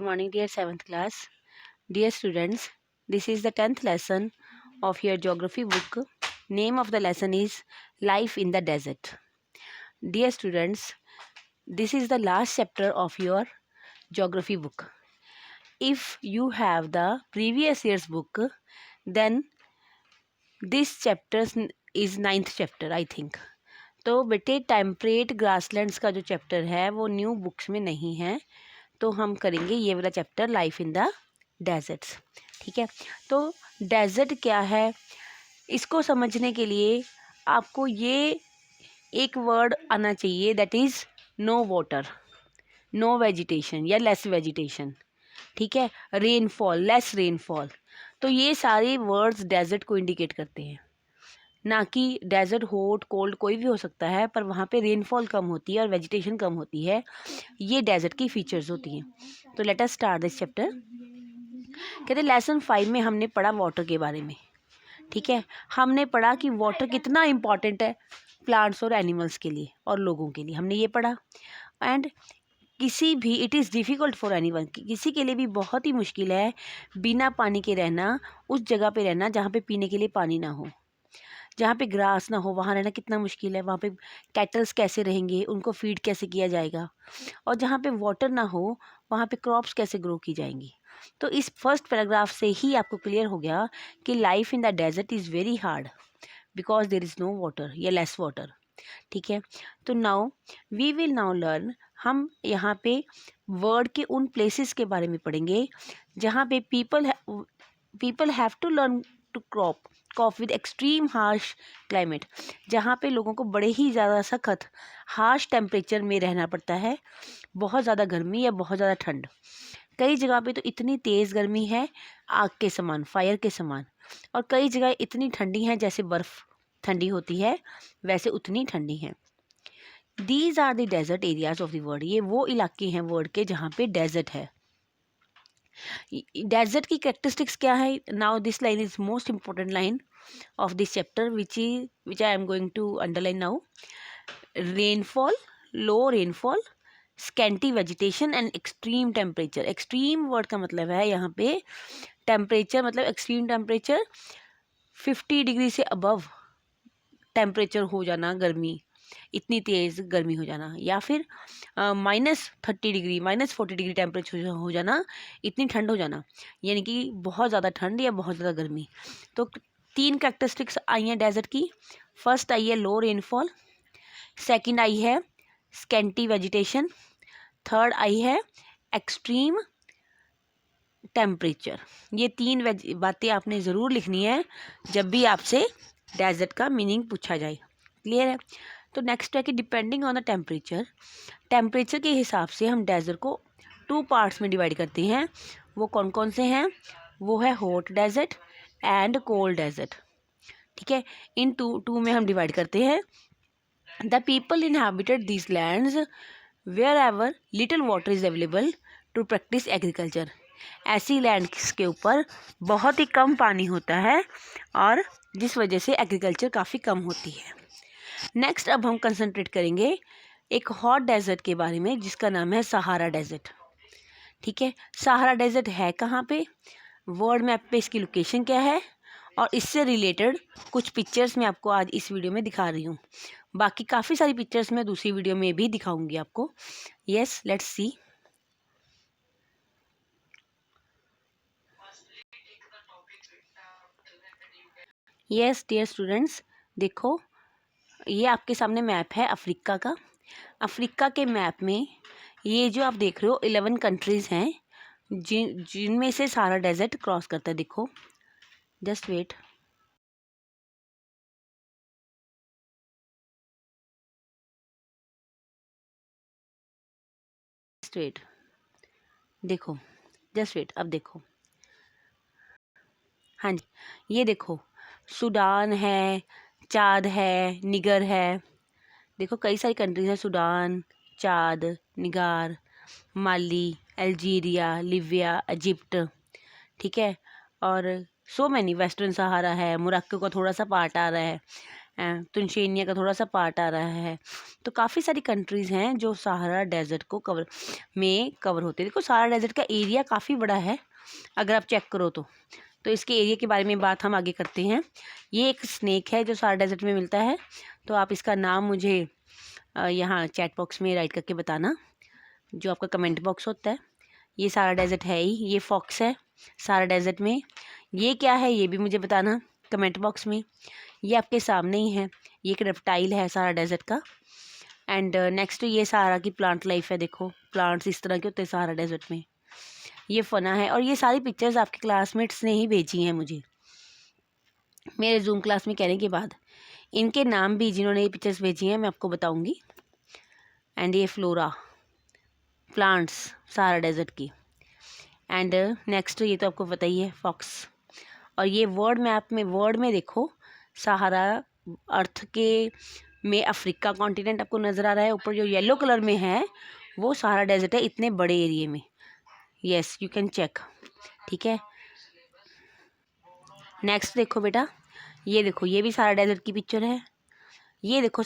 Good morning, dear 7th class. Dear students, this is the 10th lesson of your geography book. Name of the lesson is Life in the Desert. Dear students, this is the last chapter of your geography book. If you have the previous year's book, then this chapter is 9th chapter, I think. तो बेटे temperate grasslands का जो chapter है वो new books में नहीं है, तो हम करेंगे ये वाला chapter life in the deserts. ठीक है, तो डेजर्ट क्या है इसको समझने के लिए आपको ये एक वर्ड आना चाहिए, that is no water, no vegetation या लेस वेजिटेशन। ठीक है, रेनफॉल, लेस रेनफॉल, तो ये सारे वर्ड्स डेजर्ट को इंडिकेट करते हैं। ना कि डेजर्ट हॉट कोल्ड कोई भी हो सकता है, पर वहाँ पे रेनफॉल कम होती है और वेजिटेशन कम होती है, ये डेजर्ट की फीचर्स होती हैं। तो let us start this chapter. कहते लेसन 5 में हमने पढ़ा वाटर के बारे में। ठीक है, हमने पढ़ा कि वाटर कितना इम्पॉर्टेंट है प्लांट्स और एनिमल्स के लिए और लोगों के लिए, हमने ये पढ़ा। एंड किसी भी it is difficult for anyone, किसी के लिए भी बहुत ही मुश्किल है बिना पानी के रहना, उस जगह पे रहना जहाँ पे पीने के लिए पानी ना हो, जहाँ पे ग्रास ना हो, वहाँ रहना कितना मुश्किल है। वहाँ पे कैटल्स कैसे रहेंगे, उनको फीड कैसे किया जाएगा, और जहाँ पे वाटर ना हो वहाँ पे क्रॉप्स कैसे ग्रो की जाएंगी। तो इस फर्स्ट पैराग्राफ से ही आपको क्लियर हो गया कि life in the desert is very hard because there is no water या लेस वाटर। ठीक है, तो now we will now learn, हम यहाँ पे वर्ड के उन प्लेसेस के बारे में पढ़ेंगे जहाँ पे people have to learn to cope with extreme harsh climate, जहाँ पे लोगों को बड़े ही ज़्यादा सख्त हार्श टेम्परेचर में रहना पड़ता है, बहुत ज़्यादा गर्मी या बहुत ज़्यादा ठंड। कई जगह पे तो इतनी तेज़ गर्मी है आग के समान, फायर के समान, और कई जगह इतनी ठंडी हैं जैसे बर्फ़ ठंडी होती है वैसे उतनी ठंडी हैं। These are the desert areas of the world, ये वो इलाके हैं वर्ल्ड के जहाँ पे डेजर्ट है। डेजर्ट की कैरेक्टरिस्टिक्स क्या है? Now this line is most important line of this chapter which I am going to underline now. Rainfall, low rainfall, scanty vegetation and extreme temperature. Extreme word का मतलब है यहाँ पे टेम्परेचर, मतलब एक्सट्रीम टेम्परेचर 50 डिग्री से above temperature हो जाना, गर्मी, इतनी तेज़ गर्मी हो जाना, या फिर -30 डिग्री, -40 डिग्री टेम्परेचर हो जाना, इतनी ठंड हो जाना, यानी कि बहुत ज़्यादा ठंड या बहुत ज़्यादा गर्मी। तो 3 कैरेक्टरिस्टिक्स आई हैं डेजर्ट की। फर्स्ट आई है लो रेनफॉल, सेकंड आई है स्कैंटी वेजिटेशन, थर्ड आई है एक्सट्रीम टेम्परेचर। ये 3 बातें आपने ज़रूर लिखनी है जब भी आपसे डेजर्ट का मीनिंग पूछा जाए। क्लियर है? तो नेक्स्ट है कि डिपेंडिंग ऑन द टेम्परेचर के हिसाब से हम डेजर्ट को 2 पार्ट्स में डिवाइड करते हैं। वो कौन कौन से हैं? वो है hot desert and cold desert. ठीक है, इन टू में हम डिवाइड करते हैं। The people inhabited these lands wherever little water is available to practice agriculture. ऐसी लैंड्स के ऊपर बहुत ही कम पानी होता है और जिस वजह से एग्रीकल्चर काफ़ी कम होती है। नेक्स्ट अब हम कंसंट्रेट करेंगे एक हॉट डेजर्ट के बारे में जिसका नाम है सहारा डेजर्ट। ठीक है, सहारा डेजर्ट है कहाँ पे, वर्ल्ड मैप पे इसकी लोकेशन क्या है, और इससे रिलेटेड कुछ पिक्चर्स मैं आपको आज इस वीडियो में दिखा रही हूँ। बाकी काफ़ी सारी पिक्चर्स मैं दूसरी वीडियो में भी दिखाऊंगी आपको। Yes, let's see. Yes dear students, देखो ये आपके सामने मैप है अफ्रीका का। अफ्रीका के मैप में ये जो आप देख रहे हो 11 कंट्रीज़ हैं जिनमें से सारा डेजर्ट क्रॉस करता है। देखो, जस्ट वेट। वेट, देखो, जस्ट वेट, अब देखो। हाँ जी, ये देखो, सूडान है, चाद है, निगर है। देखो कई सारी कंट्रीज हैं, सूडान, चाद, निगार, माली, अल्जीरिया, लीबिया, इजिप्ट। ठीक है, और सो मैनी, वेस्टर्न सहारा है, मोरक्को का थोड़ा सा पार्ट आ रहा है, तुनशेनिया का थोड़ा सा पार्ट आ रहा है। तो काफ़ी सारी कंट्रीज़ हैं जो सहारा डेजर्ट को कवर होते हैं। देखो सहारा डेजर्ट का एरिया काफ़ी बड़ा है अगर आप चेक करो तो इसके एरिया के बारे में बात हम आगे करते हैं। ये एक स्नेक है जो सहारा डेजर्ट में मिलता है। तो आप इसका नाम मुझे यहाँ चैट बॉक्स में राइट करके बताना, जो आपका कमेंट बॉक्स होता है। ये सहारा डेजर्ट है ही। ये फॉक्स है सहारा डेजर्ट में। ये क्या है ये भी मुझे बताना कमेंट बॉक्स में। ये आपके सामने ही है, ये एक रेप्टाइल है सहारा डेजर्ट का। एंड नेक्स्ट ये सहारा की प्लांट लाइफ है। देखो प्लांट्स इस तरह के होते हैं सहारा डेजर्ट में। ये फना है और ये सारी पिक्चर्स आपके क्लासमेट्स ने ही भेजी हैं मुझे मेरे जूम क्लास में कहने के बाद। इनके नाम भी जिन्होंने ये पिक्चर्स भेजी हैं मैं आपको बताऊंगी। एंड ये फ्लोरा प्लांट्स सहारा डेजर्ट की। एंड नेक्स्ट ये तो आपको पता ही है फॉक्स। और ये वर्ड में देखो सहारा अर्थ के में अफ्रीका कॉन्टिनेंट आपको नज़र आ रहा है। ऊपर जो येलो कलर में है वो सहारा डेजर्ट है इतने बड़े एरिया में। Yes you can check. ठीक है नेक्स्ट देखो बेटा, ये देखो ये भी सहारा डेजर्ट की पिक्चर है। ये देखो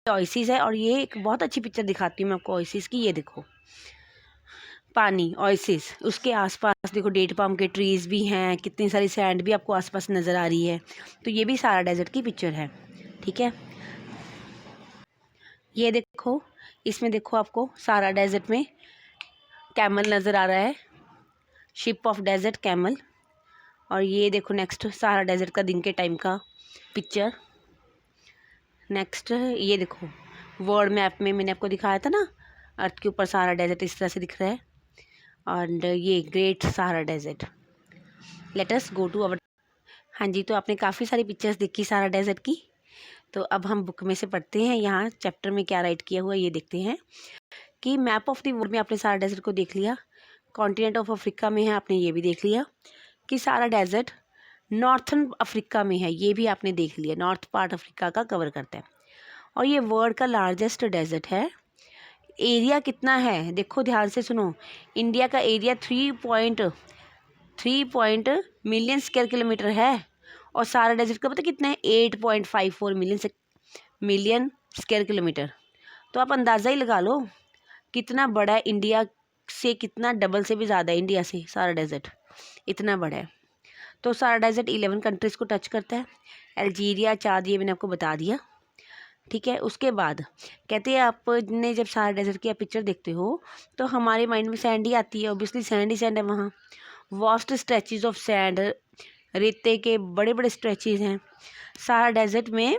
ओएसिस है। और ये एक बहुत अच्छी पिक्चर दिखाती हूँ मैं आपको ओएसिस की। ये देखो पानी ओएसिस, उसके आसपास देखो डेट पाम के ट्रीज़ भी हैं, कितनी सारी सैंड भी आपको आसपास नज़र आ रही है। तो ये भी सहारा डेजर्ट की पिक्चर है। ठीक है ये देखो, इसमें देखो आपको सहारा डेजर्ट में कैमल नज़र आ रहा है, शिप ऑफ डेजर्ट कैमल। और ये देखो नेक्स्ट सहारा डेजर्ट का दिन के टाइम का पिक्चर। नेक्स्ट ये देखो वर्ल्ड मैप में मैंने आपको दिखाया था ना, अर्थ के ऊपर सहारा डेजर्ट इस तरह से दिख रहा है। और ये great Sahara desert. Let us go to our. हाँ जी, तो आपने काफ़ी सारी पिक्चर्स देखी सहारा डेजर्ट की। तो अब हम बुक में से पढ़ते हैं, यहाँ चैप्टर में क्या राइट किया हुआ है ये देखते हैं। कि मैप ऑफ द वर्ल्ड में आपने सहारा डेजर्ट को देख लिया, कॉन्टिनेंट ऑफ अफ्रीका में है आपने ये भी देख लिया, कि सहारा डेजर्ट नॉर्थन अफ्रीका में है ये भी आपने देख लिया, नॉर्थ पार्ट अफ्रीका का कवर करता है। और ये वर्ल्ड का लार्जेस्ट डेजर्ट है। एरिया कितना है देखो ध्यान से सुनो, इंडिया का एरिया 3.3 मिलियन स्क्वायर किलोमीटर है। और सहारा डेजर्ट का पता कितना है 8.54 मिलियन स्क्वायर किलोमीटर। तो आप अंदाज़ा ही लगा लो कितना बड़ा है, इंडिया से कितना डबल से भी ज़्यादा है इंडिया से सहारा डेजर्ट, इतना बड़ा है। तो सहारा डेजर्ट 11 कंट्रीज़ को टच करता है। अल्जीरिया चाद ये मैंने आपको बता दिया। ठीक है उसके बाद कहते हैं आपने जब सहारा डेजर्ट की आप पिक्चर देखते हो तो हमारे माइंड में सैंड ही आती है, ऑब्वियसली सैंड ही सैंड है वहाँ। वास्ट स्ट्रेचेज ऑफ सैंड, रेते के बड़े बड़े स्ट्रेचेज हैं सहारा डेजर्ट में।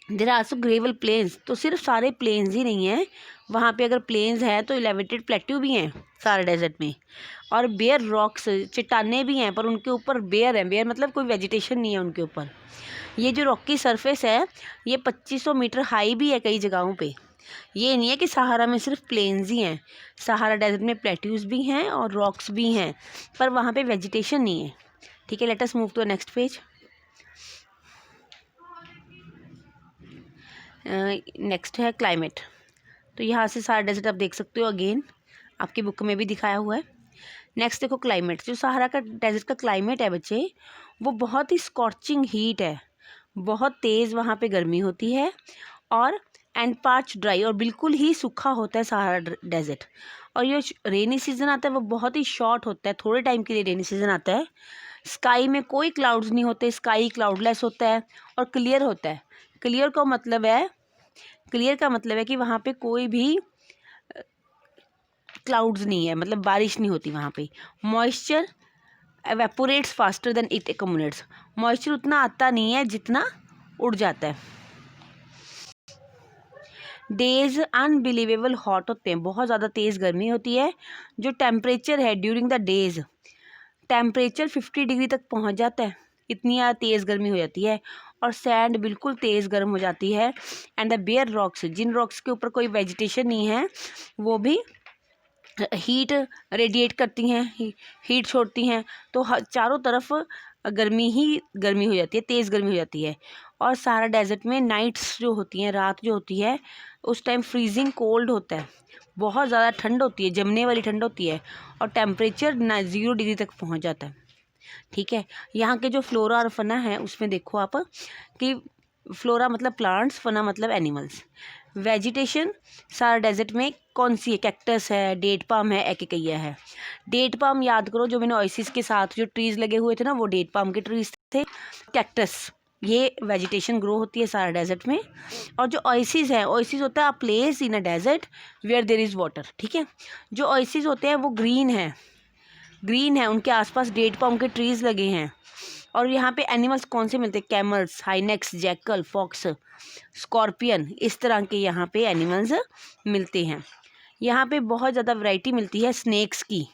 There are also gravel plains, तो सिर्फ सारे प्लेन्स ही नहीं हैं वहाँ पे, अगर प्लेन्स हैं तो एलिवेटेड प्लेट्यू भी हैं सहारा डेजर्ट में। और बेयर रॉक्स चट्टाने भी हैं पर उनके ऊपर बेयर हैं, बेयर मतलब कोई वेजिटेशन नहीं है उनके ऊपर। ये जो रॉकी सरफेस है ये 2500 मीटर हाई भी है कई जगहों पे। ये नहीं है कि सहारा में सिर्फ प्लेन्स ही हैं, सहारा डेजर्ट में प्लेट्यूज़ भी हैं और रॉक्स भी हैं पर वहाँ पे वेजिटेशन नहीं है। ठीक है let us move to next page. Next है क्लाइमेट। तो यहाँ से सहारा डेजर्ट आप देख सकते हो, अगेन आपकी बुक में भी दिखाया हुआ है। नेक्स्ट देखो क्लाइमेट, जो सहारा का डेजर्ट का क्लाइमेट है बच्चे वो बहुत ही स्कॉर्चिंग हीट है, बहुत तेज़ वहाँ पे गर्मी होती है। और एंड पार्च ड्राई, और बिल्कुल ही सूखा होता है सहारा डेजर्ट। और ये रेनी सीज़न आता है वो बहुत ही शॉर्ट होता है, थोड़े टाइम के लिए रेनी सीज़न आता है। स्काई में कोई क्लाउड्स नहीं होते, स्काई क्लाउडलेस होता है और क्लियर होता है। क्लियर का मतलब है कि वहाँ पे कोई भी क्लाउड्स नहीं है, मतलब बारिश नहीं होती वहाँ पे। Moisture evaporates faster than it accumulates, moisture उतना आता नहीं है जितना उड़ जाता है। डेज अनबिलीवेबल हॉट होते हैं, बहुत ज़्यादा तेज़ गर्मी होती है। जो टेम्परेचर है during the days, temperature 50 degree तक पहुँच जाता है, इतनी तेज़ गर्मी हो जाती है। और सैंड बिल्कुल तेज़ गर्म हो जाती है। एंड द बेयर रॉक्स, जिन रॉक्स के ऊपर कोई वेजिटेशन नहीं है वो भी हीट रेडिएट करती हैं, हीट छोड़ती हैं। तो चारों तरफ गर्मी ही गर्मी हो जाती है, तेज़ गर्मी हो जाती है। और सहारा डेजर्ट में नाइट्स जो होती हैं, रात जो होती है उस टाइम फ्रीजिंग कोल्ड होता है, बहुत ज़्यादा ठंड होती है, जमने वाली ठंड होती है, और टेम्परेचर 0 डिग्री तक पहुंच जाता है। ठीक है, यहाँ के जो फ्लोरा और फना है उसमें देखो आप कि फ्लोरा मतलब प्लांट्स, फना मतलब एनिमल्स। वेजिटेशन सारा डेजर्ट में कौन सी है? कैक्टस है, डेट पाम है, एकेकैया है। डेट पाम याद करो, जो मैंने ओएसिस के साथ जो ट्रीज़ लगे हुए थे ना, वो डेट पाम के ट्रीज़ थे। कैक्टस, ये वेजिटेशन ग्रो होती है सारा डेजर्ट में। और जो ओएसिस है, ओएसिस होता है a place in a desert where there is water. ठीक है, जो ओएसिस होते हैं वो ग्रीन है, उनके आसपास डेट पाम के ट्रीज़ लगे हैं। और यहाँ पे एनिमल्स कौन से मिलते हैं? Camels, Hynix, jackal, fox, scorpion, इस तरह के यहाँ पे एनिमल्स मिलते हैं। यहाँ पे बहुत ज़्यादा वैरायटी मिलती है स्नेक्स की।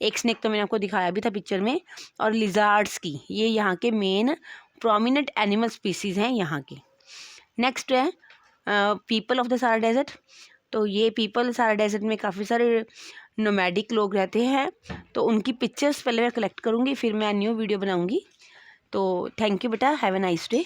एक स्नेक तो मैंने आपको दिखाया भी था पिक्चर में। और लिजार्ड्स की। ये यहाँ के मेन प्रोमिनेंट एनिमल स्पीसीज़ हैं यहाँ के। नेक्स्ट है people of the Sahara desert. तो ये पीपल सहारा डेजर्ट में काफ़ी सारे नोमैडिक लोग रहते हैं। तो उनकी पिक्चर्स पहले मैं कलेक्ट करूँगी, फिर मैं न्यू वीडियो बनाऊँगी। तो थैंक यू बेटा, हैव ए नाइस डे।